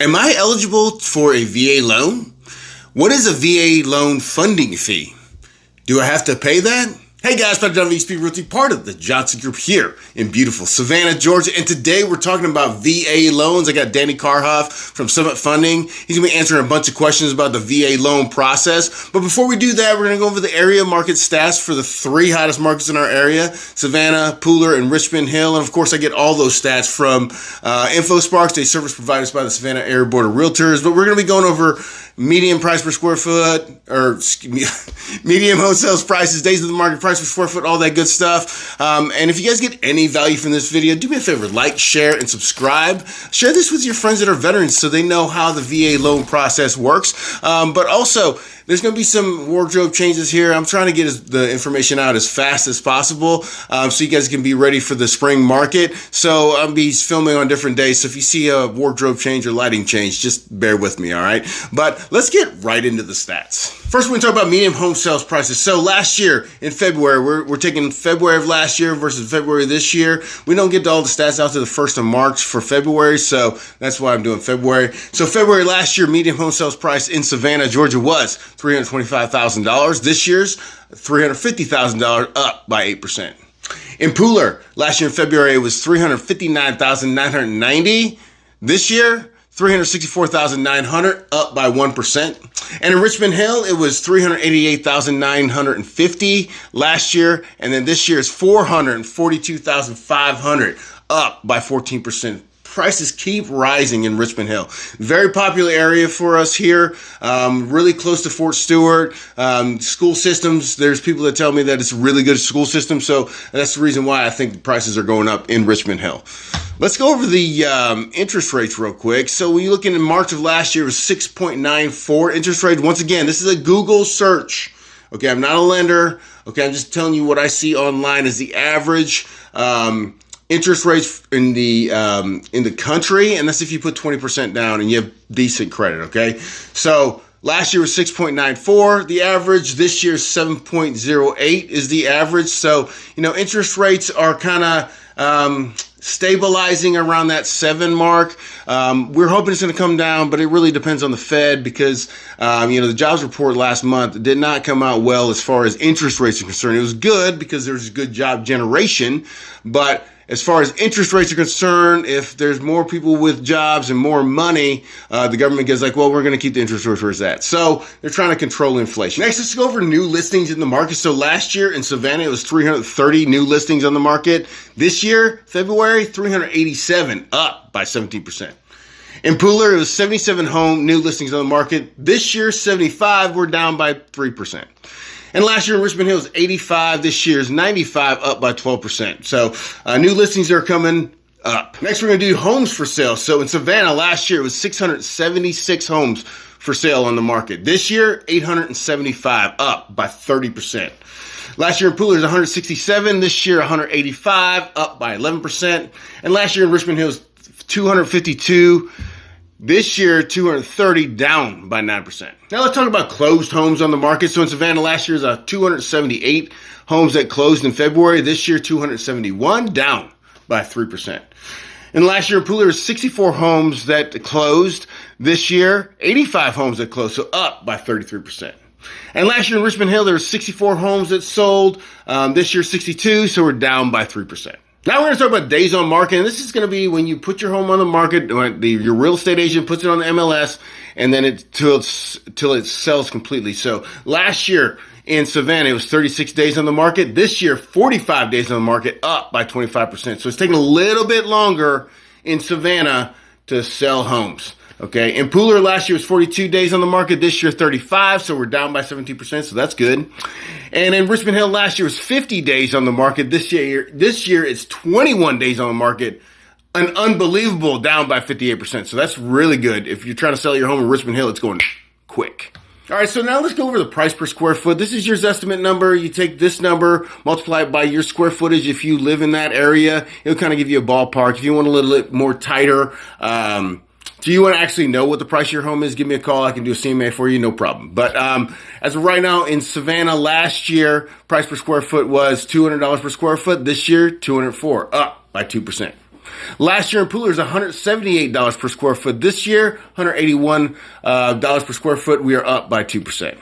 Am I eligible for a VA loan? What is a VA loan funding fee? Do I have to pay that? Hey guys, Donovan, Realty, part of the Johnson Group here in beautiful Savannah, Georgia. And today we're talking about VA loans. I got Danny Carhuff from Summit Funding. He's going to be answering a bunch of questions about the VA loan process. But before we do that, we're going to go over the area market stats for the three hottest markets in our area, Savannah, Pooler, and Richmond Hill. And of course, I get all those stats from InfoSparks, a service provided by the Savannah Area Board of Realtors. But we're going to be going over median price per square foot, or medium home sales prices, days of the market, price per square foot, all that good stuff. And if you guys get any value from this video, do me a favor, like, share, and subscribe. Share this with your friends that are veterans so they know how the VA loan process works. But also, there's going to be some wardrobe changes here. I'm trying to get the information out as fast as possible so you guys can be ready for the spring market. So I'll be filming on different days. So if you see a wardrobe change or lighting change, just bear with me, all right? But let's get right into the stats. First, we're going to talk about median home sales prices. So last year in February, we're taking February of last year versus February this year. We don't get all the stats out to the 1st of March for February, so that's why I'm doing February. So February last year, median home sales price in Savannah, Georgia was $325,000. This year's $350,000, up by 8%. In Pooler, last year in February, it was $359,990. This year, $364,900, up by 1%. And in Richmond Hill, it was $388,950 last year, and then this year is $442,500, up by 14%. Prices keep rising in Richmond Hill. Very popular area for us here, really close to Fort Stewart. School systems, there's people that tell me that it's a really good school system, so that's the reason why I think the prices are going up in Richmond Hill. Let's go over the interest rates real quick. So when you look in March of last year, it was 6.94 interest rate. Once again, this is a Google search. Okay, I'm not a lender. Okay, I'm just telling you what I see online as the average interest rates in the country, and that's if you put 20% down and you have decent credit. Okay, so last year was 6.94 the average. This year 7.08 is the average. So interest rates are kind of stabilizing around that 7 mark. We're hoping it's going to come down, but it really depends on the Fed because, the jobs report last month did not come out well as far as interest rates are concerned. It was good because there was good job generation, but as far as interest rates are concerned, if there's more people with jobs and more money, the government gets like, well, we're going to keep the interest rates where it's at. So they're trying to control inflation. Next, let's go over new listings in the market. So last year in Savannah, it was 330 new listings on the market. This year, February, 387, up by 17%. In Pooler, it was 77 home new listings on the market. This year, 75, we're down by 3%. And last year in Richmond Hill was 85. This year is 95, up by 12%. So new listings are coming up. Next, we're going to do homes for sale. So in Savannah, last year it was 676 homes for sale on the market. This year, 875, up by 30%. Last year in Pooler was 167. This year, 185, up by 11%. And last year in Richmond Hill was 252. This year, 230, down by 9%. Now let's talk about closed homes on the market. So in Savannah, last year was 278 homes that closed in February. This year, 271, down by 3%. And last year in Pooler, 64 homes that closed. This year, 85 homes that closed, so up by 33%. And last year in Richmond Hill, there were 64 homes that sold. This year, 62, so we're down by 3%. Now we're going to talk about days on market, and this is going to be when you put your home on the market, your real estate agent puts it on the MLS, and then till it sells completely. So last year in Savannah, it was 36 days on the market. This year, 45 days on the market, up by 25%. So it's taking a little bit longer in Savannah to sell homes. Okay, in Pooler last year was 42 days on the market. This year 35, so we're down by 17%, so that's good. And in Richmond Hill last year was 50 days on the market. This year it's 21 days on the market, an unbelievable down by 58%. So that's really good. If you're trying to sell your home in Richmond Hill, it's going quick. All right, so now let's go over the price per square foot. This is your estimate number. You take this number, multiply it by your square footage. If you live in that area, it'll kind of give you a ballpark. If you want a little bit more tighter, do you want to actually know what the price of your home is? Give me a call. I can do a CMA for you, no problem. But as of right now in Savannah, last year, price per square foot was $200 per square foot. This year, $204, up by 2%. Last year in Pooler is $178 per square foot. This year, $181 per square foot. We are up by 2%.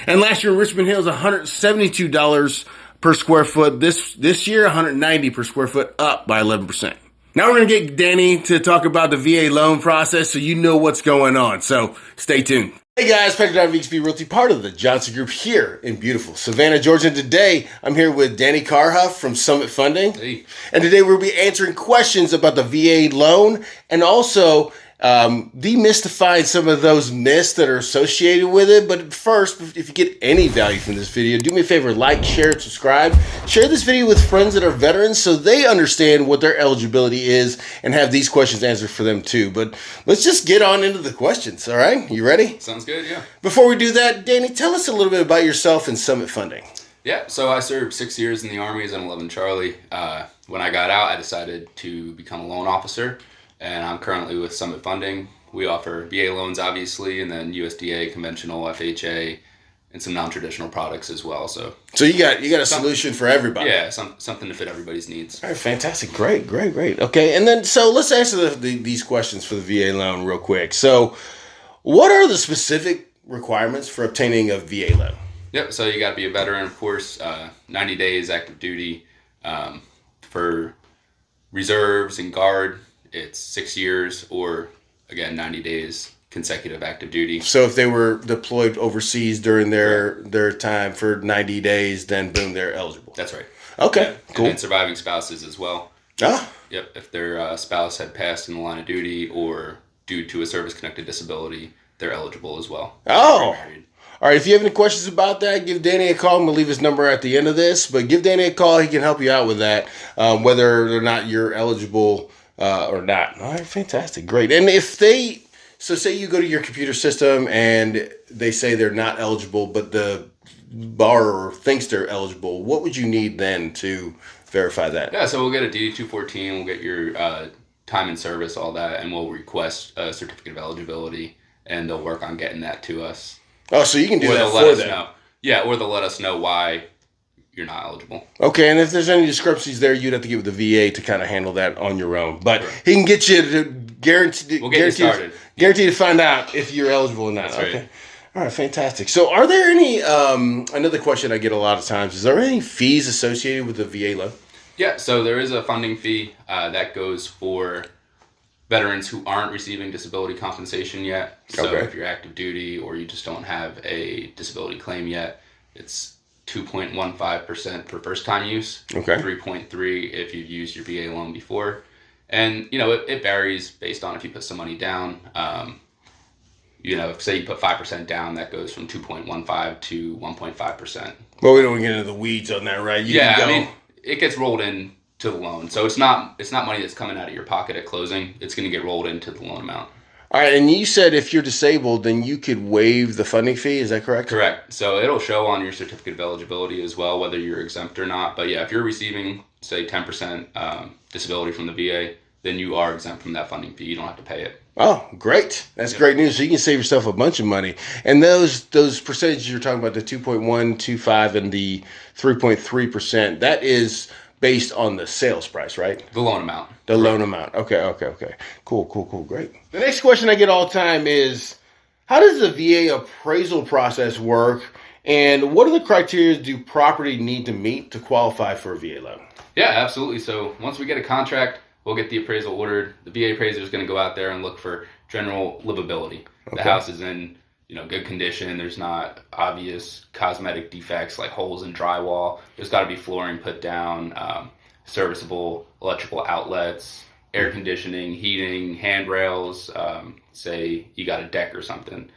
And last year in Richmond Hill is $172 per square foot. This year, $190 per square foot, up by 11%. Now we're going to get Danny to talk about the VA loan process so you know what's going on. So stay tuned. Hey guys, Patrick Donovan, VXP Realty, part of the Johnson Group here in beautiful Savannah, Georgia. And today I'm here with Danny Carhuff from Summit Funding. Hey. And today we'll be answering questions about the VA loan and also demystifying some of those myths that are associated with it. But first, if you get any value from this video, do me a favor, like, share, subscribe. Share this video with friends that are veterans so they understand what their eligibility is and have these questions answered for them too. But let's just get on into the questions, all right? You ready? Sounds good, yeah. Before we do that, Danny, tell us a little bit about yourself and Summit Funding. Yeah, so I served 6 years in the Army as an 11 Charlie. When I got out, I decided to become a loan officer. And I'm currently with Summit Funding. We offer VA loans, obviously, and then USDA, conventional, FHA, and some non-traditional products as well. So you got a solution for everybody. Yeah, something to fit everybody's needs. All right, fantastic, great. Okay, and then so let's answer these questions for the VA loan real quick. So, what are the specific requirements for obtaining a VA loan? Yep. So you got to be a veteran, of course. 90 days active duty. For reserves and guard, it's 6 years or, again, 90 days consecutive active duty. So if they were deployed overseas during their time for 90 days, then boom, they're eligible. That's right. Okay, yeah. Cool. And surviving spouses as well. Ah. Yep. If their spouse had passed in the line of duty or due to a service-connected disability, they're eligible as well. Oh. All right, if you have any questions about that, give Danny a call. I'm going to leave his number at the end of this, but give Danny a call. He can help you out with that, whether or not you're eligible or not. All right, fantastic, great. And if so say you go to your computer system and they say they're not eligible, but the borrower thinks they're eligible, what would you need then to verify that? Yeah, so we'll get a DD-214, we'll get your time in service, all that, and we'll request a certificate of eligibility, and they'll work on getting that to us. Oh, so you can do that for them. Yeah, or they'll let us know why you're not eligible. Okay, and if there's any discrepancies there, you'd have to get with the VA to kind of handle that on your own. But he can get you to guarantee to find out if you're eligible or not. That's okay. Right. All right, fantastic. So are there any, another question I get a lot of times, is there any fees associated with the VA loan? Yeah, so there is a funding fee that goes for veterans who aren't receiving disability compensation yet. So if you're active duty or you just don't have a disability claim yet, it's 2.15% for first-time use, 3.3% if you've used your VA loan before. And, it varies based on if you put some money down. Say you put 5% down, that goes from 2.15% to 1.5%. Well, we don't get into the weeds on that, right? It gets rolled in to the loan. So it's not money that's coming out of your pocket at closing. It's going to get rolled into the loan amount. All right, and you said if you're disabled, then you could waive the funding fee. Is that correct? Correct. So it'll show on your certificate of eligibility as well, whether you're exempt or not. But yeah, if you're receiving, say, 10% disability from the VA, then you are exempt from that funding fee. You don't have to pay it. Oh, great. That's great news. So you can save yourself a bunch of money. And those percentages you're talking about, the 2.125 and the 3.3%, that is based on the sales price, right? The loan amount. The loan amount. Okay. Cool. Great. The next question I get all the time is, how does the VA appraisal process work, and what are the criteria do property need to meet to qualify for a VA loan? Yeah, absolutely. So once we get a contract, we'll get the appraisal ordered. The VA appraiser is going to go out there and look for general livability. The house is in good condition. There's not obvious cosmetic defects like holes in drywall. There's got to be flooring put down, serviceable electrical outlets, air conditioning, heating, handrails. Say you got a deck or something,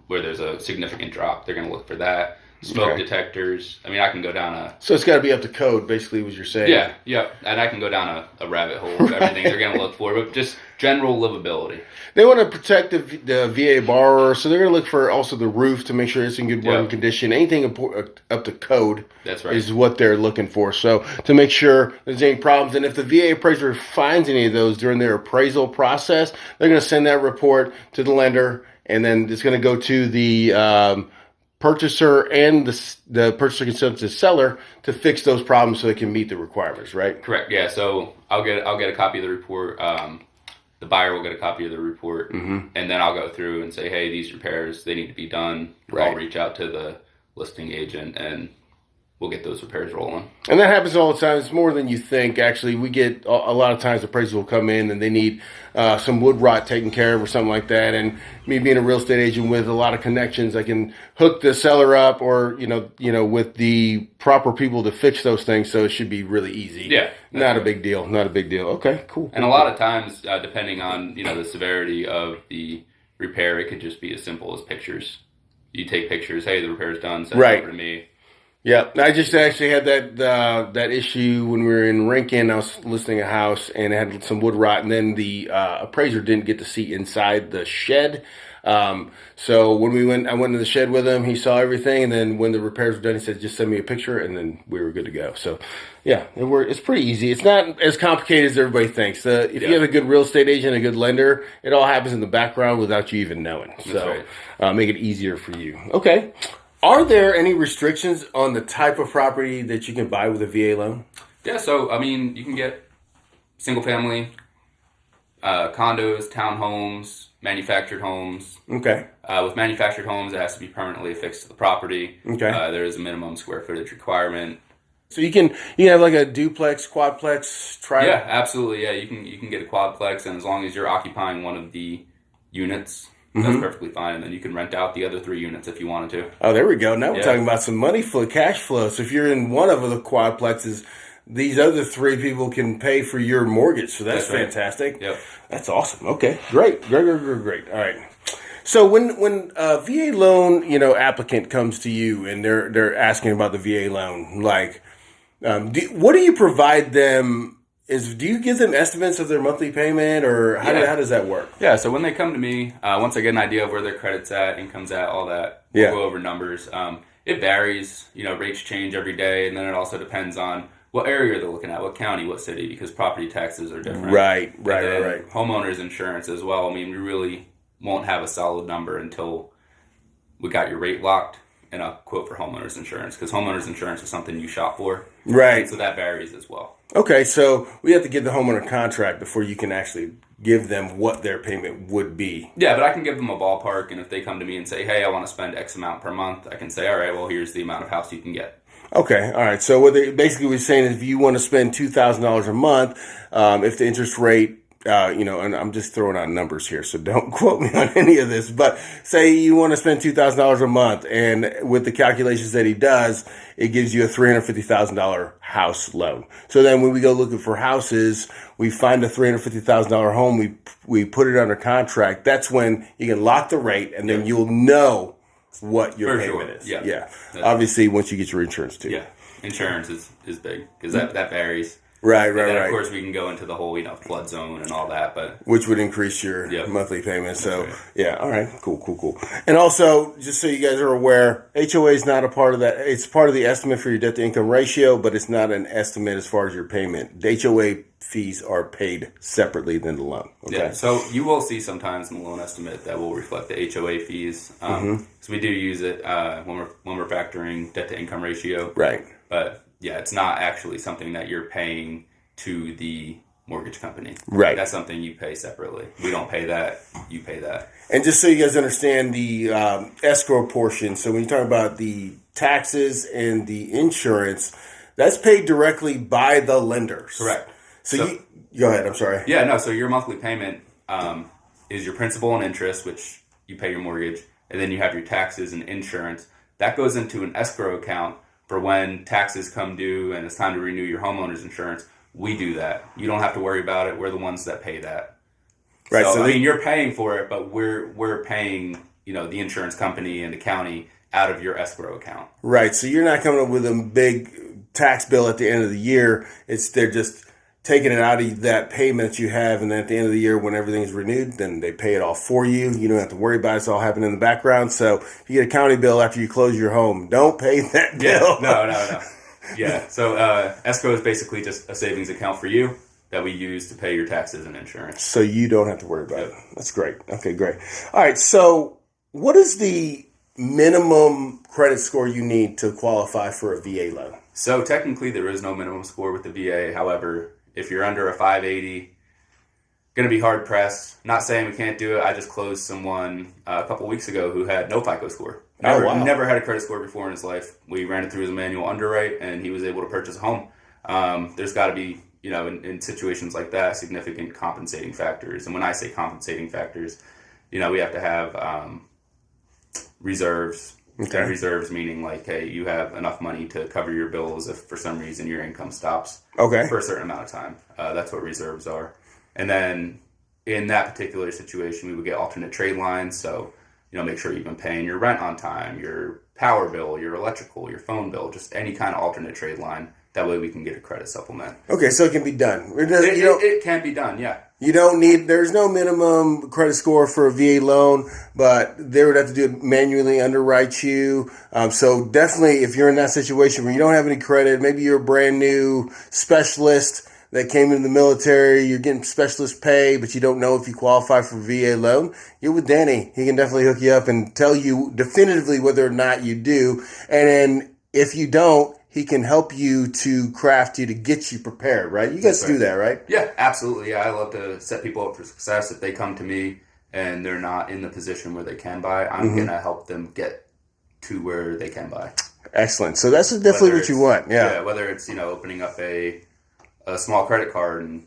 where there's a significant drop. They're going to look for that. Smoke detectors. I mean, I can go down So it's got to be up to code, basically, what you're saying. Yeah. And I can go down a rabbit hole of everything they're going to look for, but just general livability. They want to protect the VA borrower, so they're going to look for also the roof to make sure it's in good working condition. Anything up to code is what they're looking for. So to make sure there's any problems. And if the VA appraiser finds any of those during their appraisal process, they're going to send that report to the lender, and then it's going to go to the purchaser and the purchaser consultant to seller to fix those problems so they can meet the requirements, right? Correct. Yeah. So I'll get a copy of the report. The buyer will get a copy of the report, and then I'll go through and say, hey, these repairs, they need to be done. Right. I'll reach out to the listing agent and we'll get those repairs rolling. And that happens all the time. It's more than you think. Actually, we get a lot of times appraisals will come in and they need some wood rot taken care of or something like that. And me being a real estate agent with a lot of connections, I can hook the seller up or, you know, with the proper people to fix those things. So it should be really easy. Yeah. Not a big deal. Not a big deal. Okay, cool. And a lot of times, depending on, the severity of the repair, it could just be as simple as pictures. You take pictures. Hey, the repair's done. Send it over to me. Yeah, I just actually had that issue when we were in Rincon. I was listing a house and it had some wood rot, and then the appraiser didn't get to see inside the shed. So when I went to the shed with him, he saw everything, and then when the repairs were done, he said, "Just send me a picture," and then we were good to go. So, yeah, it's pretty easy. It's not as complicated as everybody thinks. If you have a good real estate agent, a good lender, it all happens in the background without you even knowing. So, make it easier for you. Okay. Are there any restrictions on the type of property that you can buy with a VA loan? Yeah, so, you can get single-family, condos, townhomes, manufactured homes. Okay. With manufactured homes, it has to be permanently affixed to the property. Okay. There is a minimum square footage requirement. So you can have like a duplex, quadplex, Yeah, absolutely. Yeah, you can get a quadplex, and as long as you're occupying one of the units, that's perfectly fine. And then you can rent out the other 3 units if you wanted to. Oh, there we go. Now we're talking about some money flow, cash flow. So if you're in one of the quadplexes, these other 3 people can pay for your mortgage. So that's fantastic. Right. Yep. That's awesome. Okay, great. All right. So when a VA loan, applicant comes to you and they're asking about the VA loan, like, what do you provide them? Do you give them estimates of their monthly payment, or how does that work? Yeah, so when they come to me, once I get an idea of where their credit's at, income's at, all that, we'll go over numbers. It varies, rates change every day, and then it also depends on what area they're looking at, what county, what city, because property taxes are different. Right. Homeowners insurance as well. We really won't have a solid number until we got your rate locked and a quote for homeowners insurance, because homeowners insurance is something you shop for. Right. So that varies as well. Okay, so we have to get the homeowner contract before you can actually give them what their payment would be. Yeah, but I can give them a ballpark, and if they come to me and say, hey, I want to spend X amount per month, I can say, all right, well, here's the amount of house you can get. Okay, all right. So what they basically was saying is if you want to spend $2,000 a month, if the interest rate, and I'm just throwing out numbers here, so don't quote me on any of this, but say you want to spend $2,000 a month, and with the calculations that he does, it gives you a $350,000 house loan. So then when we go looking for houses, we find a $350,000 home, we put it under contract. That's when you can lock the rate, and then you'll know what your payment is. Yeah. Obviously, once you get your insurance too. Yeah, insurance is big because that varies. Right. Of course, we can go into the whole, flood zone and all that, but which would increase your monthly payment. So, all right, cool. And also, just so you guys are aware, HOA is not a part of that. It's part of the estimate for your debt to income ratio, but it's not an estimate as far as your payment. The HOA fees are paid separately than the loan. Okay. Yeah. So you will see sometimes in the loan estimate that will reflect the HOA fees. So we do use it when we're factoring debt to income ratio. Right. But yeah, it's not actually something that you're paying to the mortgage company. Right. That's something you pay separately. We don't pay that. You pay that. And just so you guys understand the escrow portion, so when you talk about the taxes and the insurance, that's paid directly by the lenders. Correct. So you go ahead. I'm sorry. Yeah, no. So your monthly payment is your principal and interest, which you pay your mortgage, and then you have your taxes and insurance. That goes into an escrow account for when taxes come due and it's time to renew your homeowner's insurance. We do that. You don't have to worry about it. We're the ones that pay that. Right. So you're paying for it, but we're paying, the insurance company and the county out of your escrow account. Right. So you're not coming up with a big tax bill at the end of the year. They're just taking it out of that payment that you have, and then at the end of the year when everything's renewed, then they pay it all for you. You don't have to worry about it. It's all happening in the background. So if you get a county bill after you close your home, don't pay that bill. No. Yeah, so escrow is basically just a savings account for you that we use to pay your taxes and insurance. So you don't have to worry about it. That's great. Okay, great. All right, so what is the minimum credit score you need to qualify for a VA loan? So technically there is no minimum score with the VA. However, if you're under a 580, going to be hard pressed. Not saying we can't do it. I just closed someone a couple weeks ago who had no FICO score. Never had a credit score before in his life. We ran it through as a manual underwrite, and he was able to purchase a home. There's got to be, in situations like that, significant compensating factors. And when I say compensating factors, we have to have reserves. Okay. And reserves meaning like, hey, you have enough money to cover your bills if for some reason your income stops. Okay. For a certain amount of time. That's what reserves are. And then in that particular situation, we would get alternate trade lines. So, make sure you've been paying your rent on time, your power bill, your electrical, your phone bill, just any kind of alternate trade line. That way we can get a credit supplement. Okay, so it can be done. It can be done, yeah. There's no minimum credit score for a VA loan, but they would have to do it manually underwrite you. So definitely if you're in that situation where you don't have any credit, maybe you're a brand new specialist that came in the military, you're getting specialist pay, but you don't know if you qualify for VA loan, you're with Danny. He can definitely hook you up and tell you definitively whether or not you do. And then if you don't, he can help you to craft you to get you prepared, right? You guys do that, right? Yeah, absolutely. Yeah, I love to set people up for success. If they come to me and they're not in the position where they can buy, I'm going to help them get to where they can buy. Excellent. So that's definitely what you want. Yeah. Whether it's, opening up a small credit card and,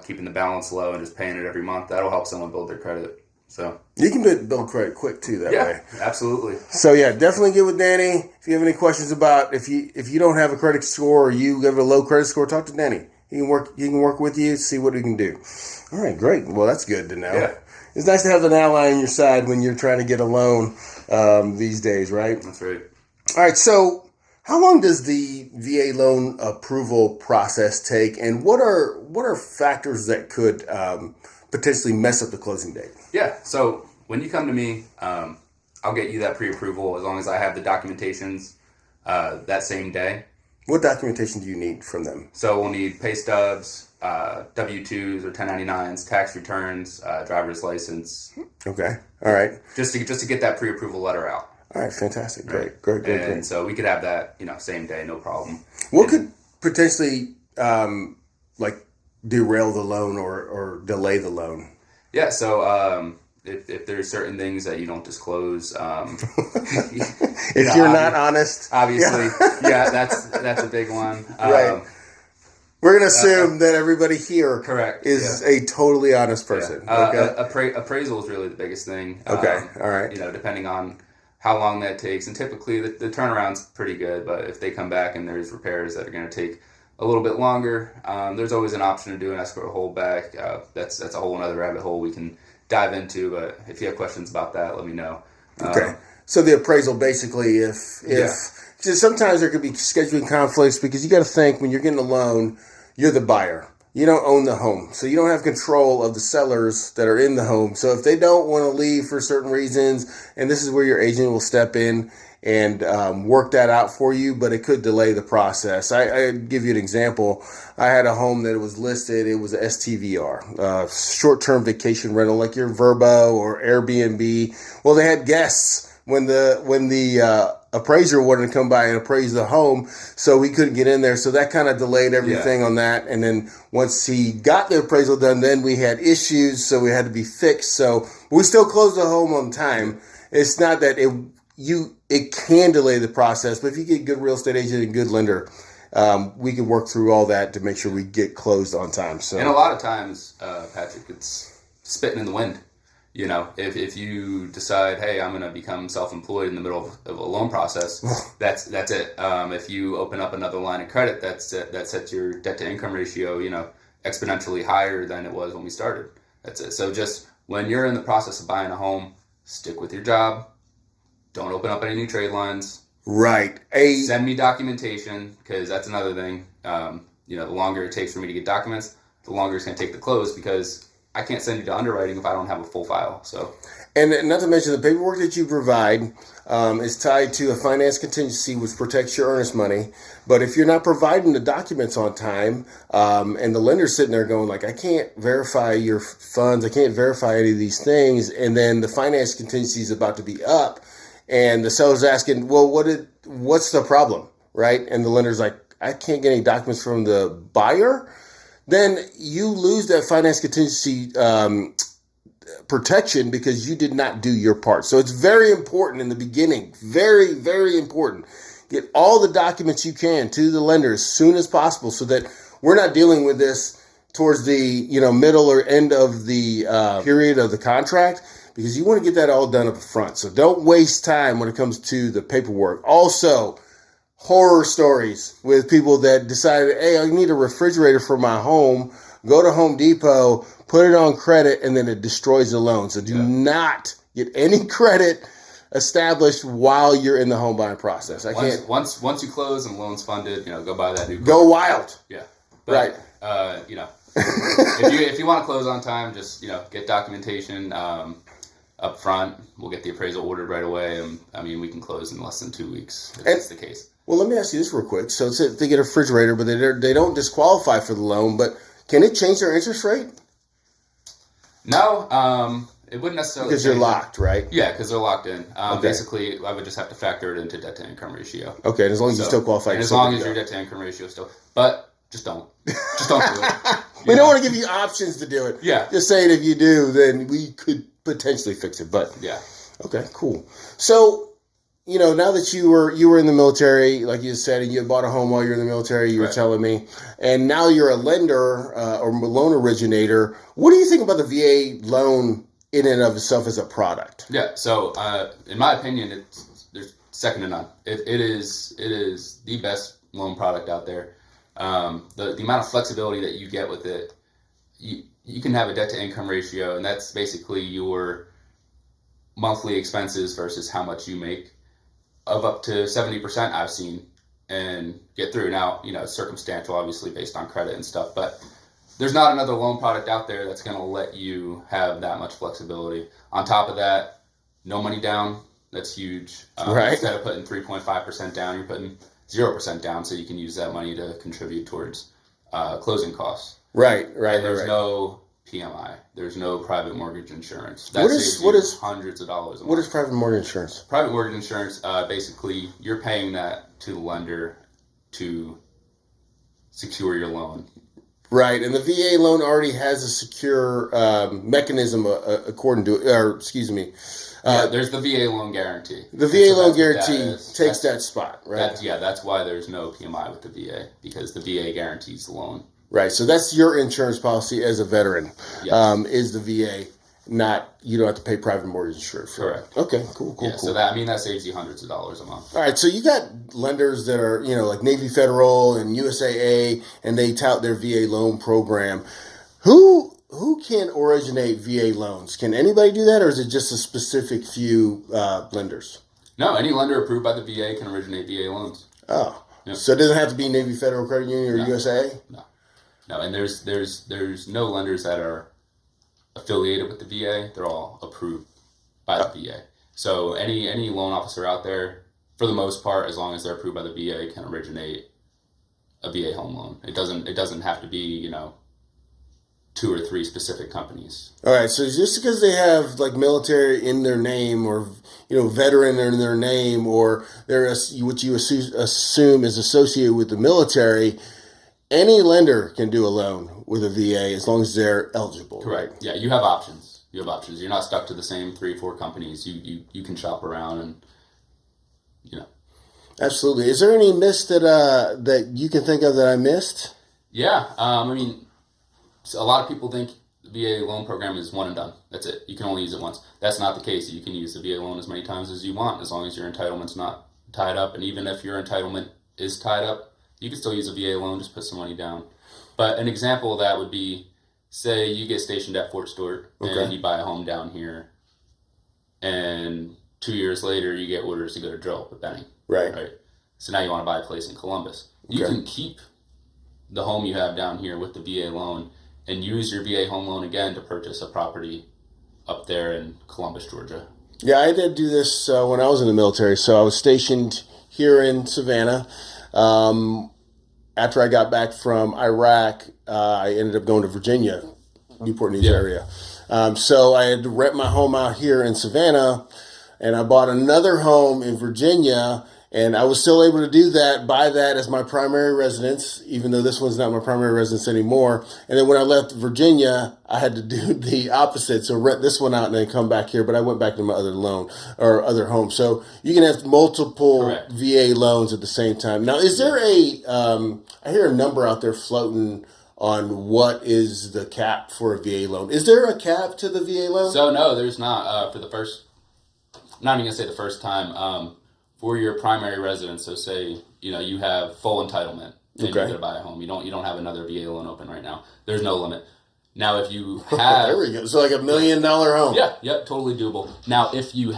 keeping the balance low and just paying it every month, that'll help someone build their credit. So you can build credit quick too that way. Yeah, absolutely. So yeah, definitely get with Danny. If you have any questions about if you don't have a credit score or you have a low credit score, talk to Danny. He can work with you, see what he can do. All right, great. Well, that's good to know. Yeah. It's nice to have an ally on your side when you're trying to get a loan these days, right? That's right. All right, so how long does the VA loan approval process take, and what are factors that could potentially mess up the closing date? Yeah, so when you come to me, I'll get you that pre-approval as long as I have the documentations that same day. What documentation do you need from them? So we'll need pay stubs, W-2s or 1099s, tax returns, driver's license. Okay, all right. Just to get that pre-approval letter out. All right, fantastic, right. Great. So we could have that, same day, no problem. What could potentially derail the loan or delay the loan? Yeah, so if there's certain things that you don't disclose, if you're not honest, obviously, yeah, that's a big one. Right. We're going to assume that everybody here correct, is a totally honest person. Yeah. Okay. Appraisal is really the biggest thing. Okay, all right. Depending on how long that takes, and typically the turnaround's pretty good, but if they come back and there's repairs that are going to take a little bit longer, there's always an option to do an escrow holdback. That's a whole other rabbit hole we can dive into, but if you have questions about that, let me know. Okay. So the appraisal, basically, because sometimes there could be scheduling conflicts, because you got to think when you're getting a loan, you're the buyer. You don't own the home, so you don't have control of the sellers that are in the home. So if they don't want to leave for certain reasons, and this is where your agent will step in and work that out for you, but it could delay the process. I give you an example. I had a home that was listed. It was a STVR, short-term vacation rental, like your Vrbo or Airbnb. Well, they had guests when the appraiser wanted to come by and appraise the home, so we couldn't get in there. So that kind of delayed everything on that. And then once he got the appraisal done, then we had issues, so we had to be fixed. So we still closed the home on time. It's not that it can delay the process, but if you get a good real estate agent and good lender, we can work through all that to make sure we get closed on time. So, and a lot of times, Patrick, it's spitting in the wind. If you decide, hey, I'm going to become self-employed in the middle of a loan process, that's it. If you open up another line of credit, that sets your debt-to-income ratio, exponentially higher than it was when we started. That's it. So just when you're in the process of buying a home, stick with your job. Don't open up any new trade lines. Right. Send me documentation, because that's another thing. The longer it takes for me to get documents, the longer it's going to take to close, because I can't send you to underwriting if I don't have a full file. So, and not to mention the paperwork that you provide is tied to a finance contingency, which protects your earnest money. But if you're not providing the documents on time, and the lender's sitting there going like, I can't verify your funds, I can't verify any of these things, and then the finance contingency is about to be up, and the seller's asking, well, what's the problem, right? And the lender's like, I can't get any documents from the buyer. Then you lose that finance contingency protection because you did not do your part. So it's very important in the beginning, very, very important. Get all the documents you can to the lender as soon as possible so that we're not dealing with this towards the middle or end of the period of the contract, because you want to get that all done up front. So don't waste time when it comes to the paperwork. Also, horror stories with people that decided, hey, I need a refrigerator for my home. Go to Home Depot, put it on credit, and then it destroys the loan. So do not get any credit established while you're in the home buying process. Once you close and the loan's funded, go buy that new car. Go wild. Yeah. But, right. If you want to close on time, just get documentation up front. We'll get the appraisal ordered right away, and we can close in less than 2 weeks if that's the case. Well, let me ask you this real quick. So they get a refrigerator, but they don't disqualify for the loan, but can it change their interest rate? No, it wouldn't necessarily. Because you're locked, right? Yeah, because they're locked in. Basically, I would just have to factor it into debt to income ratio. Okay, and as long as you still qualify. And as long as your debt to income ratio is still, but just don't do it. We don't want to give you options to do it. Yeah. Just saying if you do, then we could potentially fix it. But yeah. Okay, cool. So, now that you were in the military, like you said, and you bought a home while you were in the military, you were telling me, and now you're a lender or loan originator. What do you think about the VA loan in and of itself as a product? Yeah. So, in my opinion, there's second to none. It is the best loan product out there. The amount of flexibility that you get with it, you can have a debt to income ratio, and that's basically your monthly expenses versus how much you make, of up to 70% I've seen, and get through. Now, it's circumstantial, obviously, based on credit and stuff, but there's not another loan product out there that's going to let you have that much flexibility. On top of that, no money down. That's huge. Right. Instead of putting 3.5% down, you're putting 0% down, so you can use that money to contribute towards closing costs. Right. And there's no PMI. There's no private mortgage insurance. What is hundreds of dollars a month. What is private mortgage insurance? Private mortgage insurance, basically, you're paying that to the lender to secure your loan. Right, and the VA loan already has a secure mechanism according to, there's the VA loan guarantee. The VA loan guarantee takes that spot, right? That's why there's no PMI with the VA, because the VA guarantees the loan. Right, so that's your insurance policy as a veteran, yes. Is the VA, not, you don't have to pay private mortgage insurance. Correct. Okay, cool. So that saves you hundreds of dollars a month. All right, so you got lenders that are, like Navy Federal and USAA, and they tout their VA loan program. Who can originate VA loans? Can anybody do that, or is it just a specific few lenders? No, any lender approved by the VA can originate VA loans. Oh, yep. So it doesn't have to be Navy Federal Credit Union or USAA? No, and there's no lenders that are affiliated with the VA. They're all approved by the VA. So any loan officer out there, for the most part, as long as they're approved by the VA, can originate a VA home loan. It doesn't have to be 2 or 3 specific companies. All right, so just because they have like military in their name, or veteran in their name, or they're what you assume is associated with the military, any lender can do a loan with a VA as long as they're eligible. Correct. Right? Yeah, you have options. You're not stuck to the same 3 or 4 companies. You can shop around and Absolutely. Is there any myths that you can think of that I missed? Yeah. A lot of people think the VA loan program is one and done. That's it. You can only use it once. That's not the case. You can use the VA loan as many times as you want, as long as your entitlement's not tied up. And even if your entitlement is tied up, you can still use a VA loan, just put some money down. But an example of that would be, say you get stationed at Fort Stewart and you buy a home down here, and 2 years later you get orders to go to drill at Benning. Right. So now you want to buy a place in Columbus. You can keep the home you have down here with the VA loan and use your VA home loan again to purchase a property up there in Columbus, Georgia. Yeah, I did do this when I was in the military. So I was stationed here in Savannah. After I got back from Iraq, I ended up going to Virginia, Newport News area. So I had to rent my home out here in Savannah. and I bought another home in Virginia, and I was still able to do that, buy that as my primary residence, even though this one's not my primary residence anymore. And then when I left Virginia, I had to do the opposite. So rent this one out and then come back here. But I went back to my other loan or other home. So you can have multiple Correct. VA loans at the same time. Now, is there I hear a number out there floating on what is the cap for a VA loan. Is there a cap to the VA loan? So no, there's not. For the first, I'm not even gonna say the first time. For your primary residence, so say you have full entitlement and you're gonna buy a home. You don't have another VA loan open right now. There's no limit. Now, if you have there we go. So like $1 million home. Yeah, yep, totally doable. Now, if you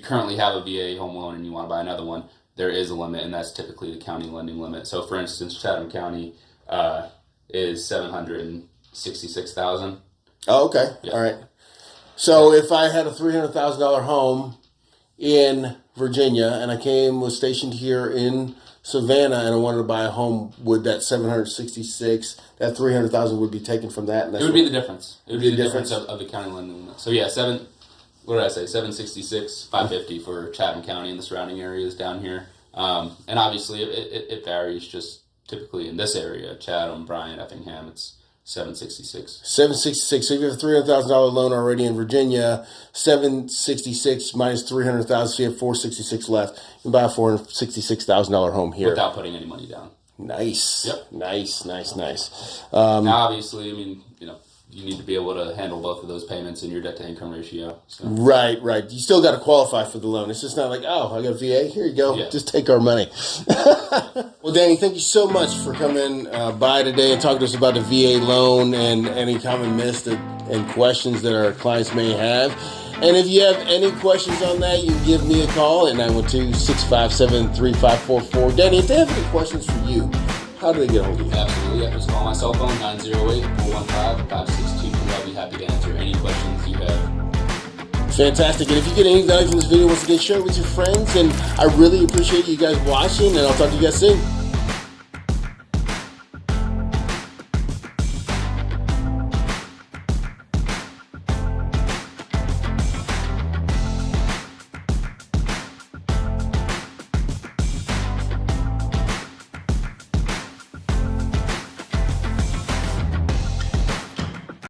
currently have a VA home loan and you want to buy another one, there is a limit, and that's typically the county lending limit. So, for instance, Chatham County is $766,000. Oh, okay. Yeah. All right. So if I had a $300,000 home in Virginia and I was stationed here in Savannah and I wanted to buy a home, would that 766, that 300,000 would be taken from that? And it would be the difference. It would be the difference of the county lending limit. So yeah, 766, 550 for Chatham County and the surrounding areas down here. And obviously it varies. Just typically in this area, Chatham, Bryant, Effingham, it's 766. 766. So if you have a $300,000 loan already in Virginia, 766 minus 300,000, so you have 466 left. You can buy a $466,000 home here without putting any money down. Nice. Yep. Nice. Now, obviously, I mean, you need to be able to handle both of those payments in your debt to income ratio. So. Right. You still got to qualify for the loan. It's just not like, oh, I got a VA. Here you go. Yeah. Just take our money. Well, Danny, thank you so much for coming by today and talking to us about the VA loan and any common myths and questions that our clients may have. And if you have any questions on that, you can give me a call at 912-657-3544. Danny, if they have any questions for you, how do they get hold of you? Absolutely. Just call my cell phone, 908-415-5622. I'll be happy to answer any questions you have. Fantastic. And if you get any value from this video, once again, share it with your friends. And I really appreciate you guys watching, and I'll talk to you guys soon.